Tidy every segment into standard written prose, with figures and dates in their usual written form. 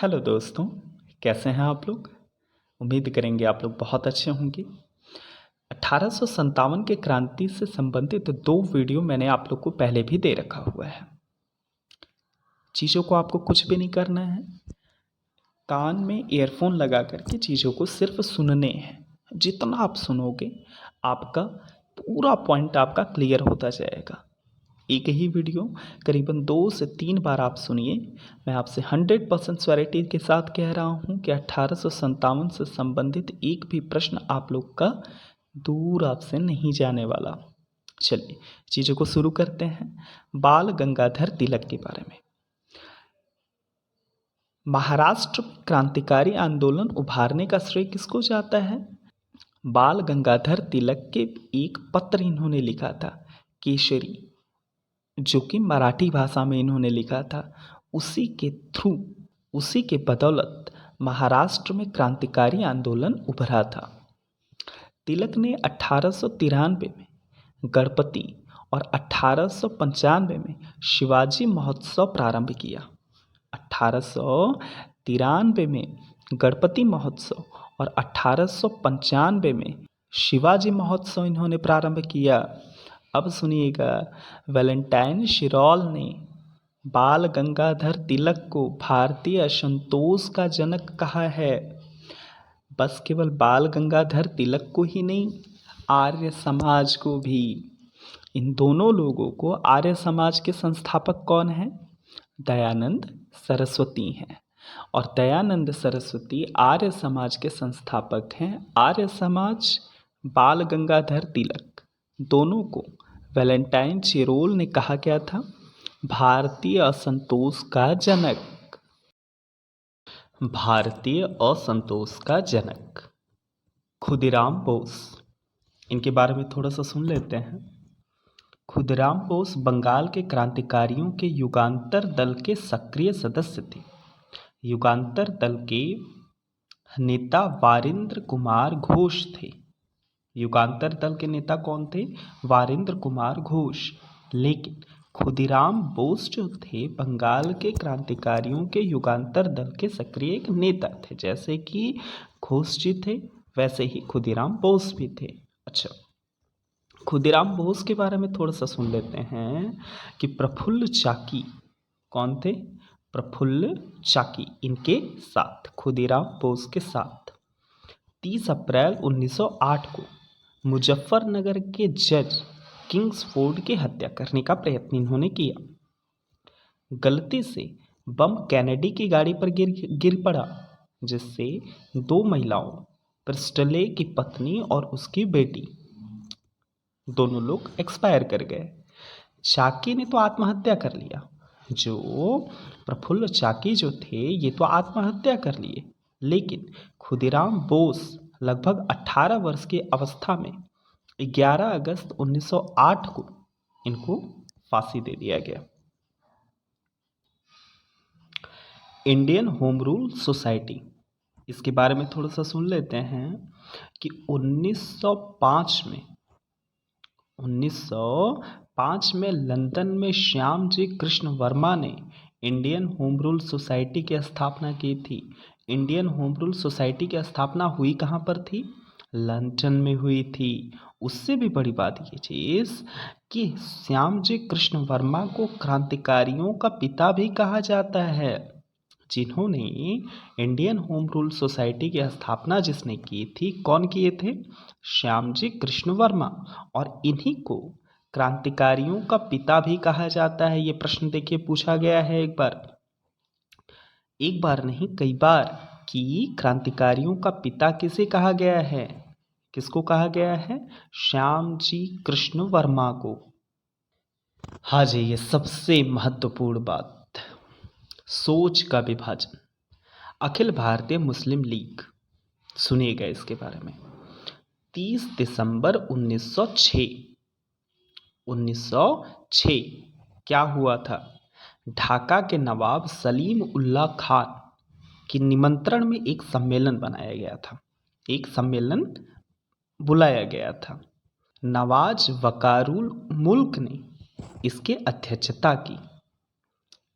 Hello दोस्तों, कैसे हैं आप लोग। उम्मीद करेंगे आप लोग बहुत अच्छे होंगे। 1857 के क्रांति से संबंधित दो वीडियो मैंने आप लोग को पहले भी दे रखा हुआ है। चीज़ों को आपको कुछ भी नहीं करना है, कान में ईयरफोन लगा करके चीज़ों को सिर्फ सुनने हैं। जितना आप सुनोगे आपका पूरा पॉइंट आपका क्लियर होता जाएगा। एक ही वीडियो करीबन 2 से 3 बार आप सुनिए। मैं आपसे 100% श्योरिटी के साथ कह रहा हूँ कि 1857 से संबंधित एक भी प्रश्न आप लोग का दूर आपसे नहीं जाने वाला। चलिए चीज़ों को शुरू करते हैं। बाल गंगाधर तिलक के बारे में। महाराष्ट्र में क्रांतिकारी आंदोलन उभारने का श्रेय किसको जाता है? बाल गंगाधर तिलक के एक पत्र इन्होंने लिखा था, केसरी, जो कि मराठी भाषा में इन्होंने लिखा था। उसी के थ्रू, उसी के बदौलत महाराष्ट्र में क्रांतिकारी आंदोलन उभरा था। तिलक ने 1893 में गणपति और 1895 में शिवाजी महोत्सव प्रारंभ किया। 1893 में गणपति महोत्सव और 1895 में शिवाजी महोत्सव इन्होंने प्रारंभ किया। अब सुनिएगा, वैलेंटाइन शिरोल ने बाल गंगाधर तिलक को भारतीय असंतोष का जनक कहा है। बस केवल बाल गंगाधर तिलक को ही नहीं, आर्य समाज को भी। इन दोनों लोगों को, आर्य समाज के संस्थापक कौन हैं? दयानंद सरस्वती हैं। और दयानंद सरस्वती आर्य समाज के संस्थापक हैं। आर्य समाज, बाल गंगाधर तिलक, दोनों को वैलेंटाइन शिरोल ने कहा क्या था? भारतीय असंतोष का जनक। भारतीय असंतोष का जनक। खुदीराम बोस, इनके बारे में थोड़ा सा सुन लेते हैं। खुदीराम बोस बंगाल के क्रांतिकारियों के युगांतर दल के सक्रिय सदस्य थे। युगांतर दल के नेता वारिंद्र कुमार घोष थे। युगांतर दल के नेता कौन थे? वारिंद्र कुमार घोष। लेकिन खुदीराम बोस जो थे, बंगाल के क्रांतिकारियों के युगांतर दल के सक्रिय एक नेता थे। जैसे कि घोष जी थे, वैसे ही खुदीराम बोस भी थे। अच्छा, खुदीराम बोस के बारे में थोड़ा सा सुन लेते हैं कि प्रफुल्ल चाकी कौन थे? प्रफुल्ल चाकी इनके साथ, खुदीराम बोस के साथ 30 अप्रैल 1908 को मुजफ्फरनगर के जज किंग्सफोर्ड की हत्या करने का प्रयत्न इन्होंने किया। गलती से बम कैनेडी की गाड़ी पर गिर पड़ा, जिससे दो महिलाओं, प्रिस्टले की पत्नी और उसकी बेटी, दोनों लोग एक्सपायर कर गए। चाकी ने तो आत्महत्या कर लिया। जो प्रफुल्ल चाकी जो थे, ये तो आत्महत्या कर लिए। लेकिन खुदीराम बोस लगभग 18 वर्ष की अवस्था में 11 अगस्त 1908 को इनको फांसी दे दिया गया। इंडियन होम रूल सोसाइटी, इसके बारे में थोड़ा सा सुन लेते हैं कि 1905 में लंदन में श्याम जी कृष्ण वर्मा ने इंडियन होम रूल सोसाइटी की स्थापना की थी। इंडियन होम रूल सोसाइटी की स्थापना हुई कहाँ पर थी? लंदन में हुई थी। उससे भी बड़ी बात ये चीज़ कि श्याम जी कृष्ण वर्मा को क्रांतिकारियों का पिता भी कहा जाता है। जिन्होंने इंडियन होम रूल सोसाइटी की स्थापना जिसने की थी, कौन किए थे? श्याम जी कृष्ण वर्मा। और इन्हीं को क्रांतिकारियों का पिता भी कहा जाता है। ये प्रश्न देखिए पूछा गया है एक बार नहीं कई बार, कि क्रांतिकारियों का पिता किसे कहा गया है? किसको कहा गया है? श्याम जी कृष्ण वर्मा को। हाँ जी, ये सबसे महत्वपूर्ण बात, सोच का विभाजन। अखिल भारतीय मुस्लिम लीग, सुनिएगा इसके बारे में। 30 दिसंबर 1906 क्या हुआ था? ढाका के नवाब सलीम उल्लाह खान के निमंत्रण में एक सम्मेलन बनाया गया था। एक सम्मेलन बुलाया गया था। नवाज वकारुल मुल्क ने इसके अध्यक्षता की।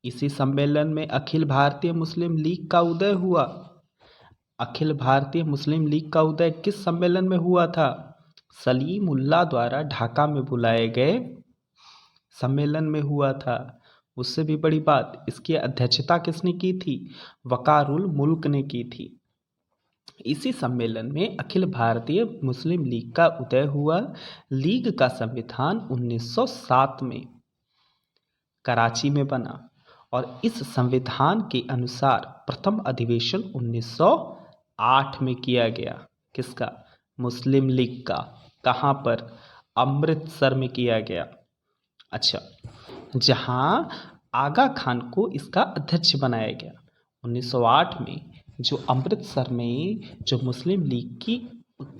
इसी सम्मेलन में अखिल भारतीय मुस्लिम लीग का उदय हुआ। अखिल भारतीय मुस्लिम लीग का उदय किस सम्मेलन में हुआ था? सलीम उल्लाह द्वारा ढाका में बुलाए गए सम्मेलन में हुआ था। उससे भी बड़ी बात, इसकी अध्यक्षता किसने की थी? वकारुल मुल्क ने की थी। इसी सम्मेलन में अखिल भारतीय मुस्लिम लीग का उदय हुआ। लीग का संविधान 1907 में कराची में बना और इस संविधान के अनुसार प्रथम अधिवेशन 1908 में किया गया। किसका? मुस्लिम लीग का। कहाँ पर? अमृतसर में किया गया। अच्छा, जहाँ आगा खान को इसका अध्यक्ष बनाया गया। 1908 में जो अमृतसर में जो मुस्लिम लीग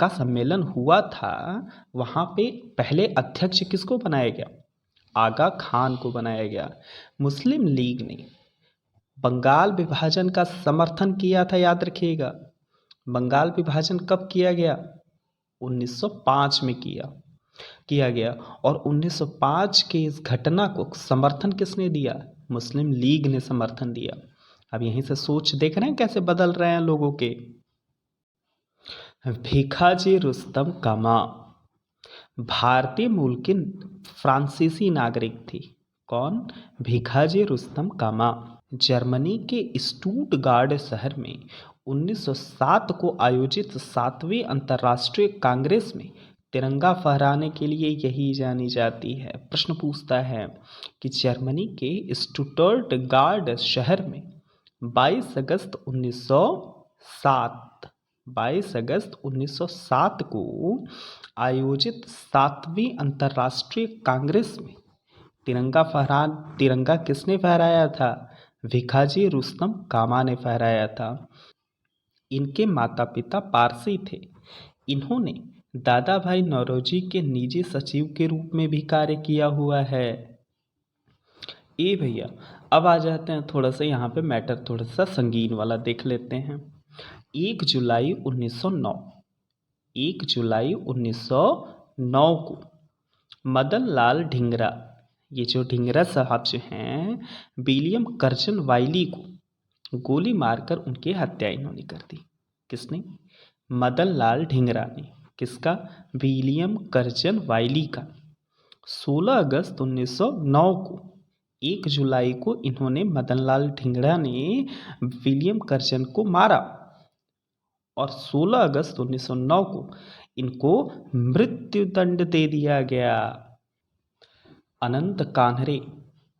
का सम्मेलन हुआ था, वहाँ पे पहले अध्यक्ष किसको बनाया गया? आगा खान को बनाया गया। मुस्लिम लीग ने बंगाल विभाजन का समर्थन किया था, याद रखिएगा। बंगाल विभाजन कब किया गया? 1905 में किया गया। और 1905 के इस घटना को समर्थन किसने दिया? मुस्लिम लीग ने समर्थन दिया। अब यहीं से सोच देख रहे हैं कैसे बदल रहे हैं लोगों के। भिखाजी रुस्तम कामा भारतीय मूल की फ्रांसीसी नागरिक थी। कौन? भिखाजी रुस्तम कामा। जर्मनी के स्टुटगार्ट शहर में 1907 को आयोजित 7वीं अंतर्राष्ट्रीय कांग्रेस में तिरंगा फहराने के लिए यही जानी जाती है। प्रश्न पूछता है कि जर्मनी के स्टुटगार्ट शहर में 22 अगस्त 1907 को आयोजित 7वीं अंतर्राष्ट्रीय कांग्रेस में तिरंगा किसने फहराया था? भिखाजी रुस्तम कामा ने फहराया था। इनके माता पिता पारसी थे। इन्होंने दादा भाई नौरोजी के निजी सचिव के रूप में भी कार्य किया हुआ है। ए भैया, अब आ जाते हैं थोड़ा सा यहाँ पे मैटर थोड़ा सा संगीन वाला देख लेते हैं। 1 जुलाई 1909 को मदन लाल ढींगरा, ये जो ढींगरा साहब जो हैं, विलियम कर्जन वाइली को गोली मारकर उनकी हत्या इन्होंने कर दी। किसने? मदन लाल ढींगरा ने। किसका? विलियम कर्जन वाइली का। 16 अगस्त 1909 को, 1 जुलाई को इन्होंने मदन लाल ढींगरा ने विलियम कर्जन को मारा और 16 अगस्त 1909 को इनको मृत्यु दंड दे दिया गया। अनंत कान्हरे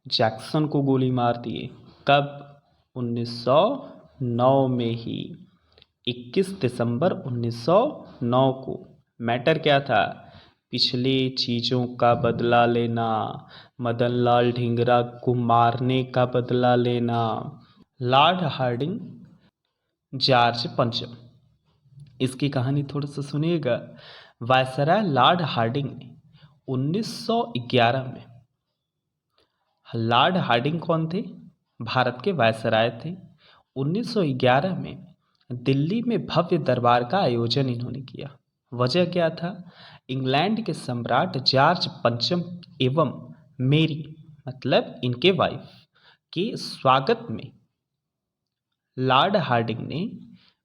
जैक्सन को गोली मार दिए। कब? 1909 में ही, 21 दिसंबर 1909 को। मैटर क्या था? पिछले चीज़ों का बदला लेना, मदन लाल ढींगरा को मारने का बदला लेना। लॉर्ड हार्डिंग, जॉर्ज पंचम, इसकी कहानी थोड़ा सा सुनिएगा। वायसराय लॉर्ड हार्डिंग ने 1911 में, लॉर्ड हार्डिंग कौन थे? भारत के वायसराय थे। 1911 में दिल्ली में भव्य दरबार का आयोजन इन्होंने किया। वजह क्या था? इंग्लैंड के सम्राट जॉर्ज पंचम एवं मेरी, मतलब इनके वाइफ, के स्वागत में लॉर्ड हार्डिंग ने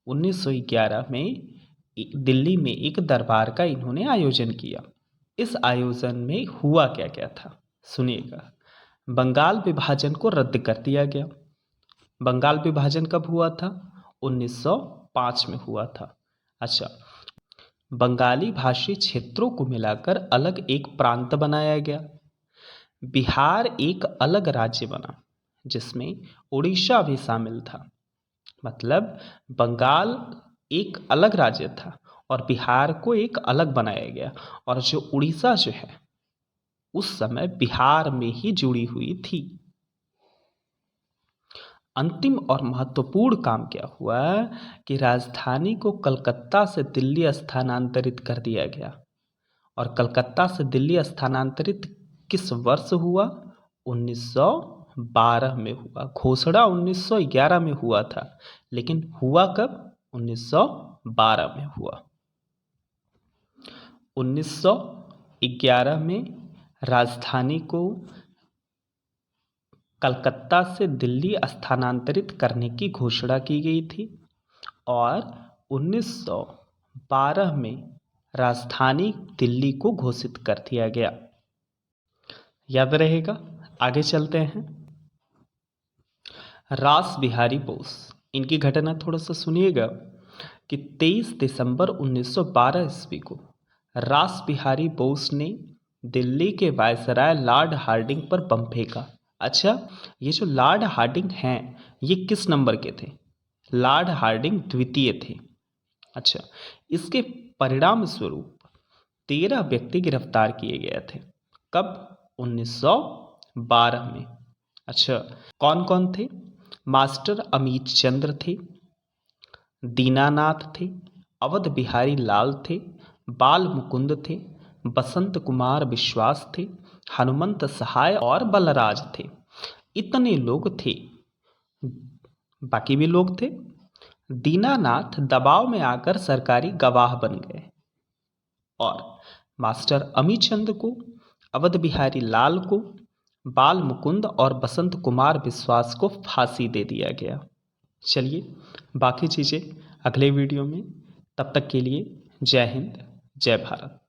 1911 में दिल्ली में एक दरबार का इन्होंने आयोजन किया। इस आयोजन में हुआ क्या क्या था, सुनिएगा। बंगाल विभाजन को रद्द कर दिया गया। बंगाल विभाजन कब हुआ था? 1905 में हुआ था। अच्छा, बंगाली भाषी क्षेत्रों को मिलाकर अलग एक प्रांत बनाया गया। बिहार एक अलग राज्य बना जिसमें उड़ीसा भी शामिल था। मतलब बंगाल एक अलग राज्य था और बिहार को एक अलग बनाया गया, और जो उड़ीसा जो है उस समय बिहार में ही जुड़ी हुई थी। अंतिम और महत्वपूर्ण काम क्या हुआ कि राजधानी को कलकत्ता से दिल्ली स्थानांतरित कर दिया गया। और कलकत्ता से दिल्ली स्थानांतरित किस वर्ष हुआ? 1912 में हुआ। घोषणा 1911 में हुआ था, लेकिन हुआ कब? 1912 में हुआ। 1911 में राजधानी को कलकत्ता से दिल्ली स्थानांतरित करने की घोषणा की गई थी और 1912 में राजधानी दिल्ली को घोषित कर दिया गया। याद रहेगा। आगे चलते हैं। रास बिहारी बोस, इनकी घटना थोड़ा सा सुनिएगा कि 23 दिसंबर 1912 ईस्वी को रास बिहारी बोस ने दिल्ली के वायसराय लॉर्ड हार्डिंग पर बम फेंका। अच्छा, ये जो लॉर्ड हार्डिंग हैं ये किस नंबर के थे? लॉर्ड हार्डिंग द्वितीय थे। अच्छा, इसके परिणाम स्वरूप 13 व्यक्ति गिरफ्तार किए गए थे। कब? 1912 में। अच्छा, कौन कौन थे? मास्टर अमित चंद्र थे, दीनानाथ थे, अवध बिहारी लाल थे, बाल मुकुंद थे, बसंत कुमार विश्वास थे, हनुमंत सहाय और बलराज थे। इतने लोग थे। बाकी भी लोग थे। दीनानाथ दबाव में आकर सरकारी गवाह बन गए और मास्टर अमित चंद को, अवध बिहारी लाल को, बाल मुकुंद और बसंत कुमार विश्वास को फांसी दे दिया गया। चलिए बाकी चीज़ें अगले वीडियो में। तब तक के लिए जय हिंद, जय भारत।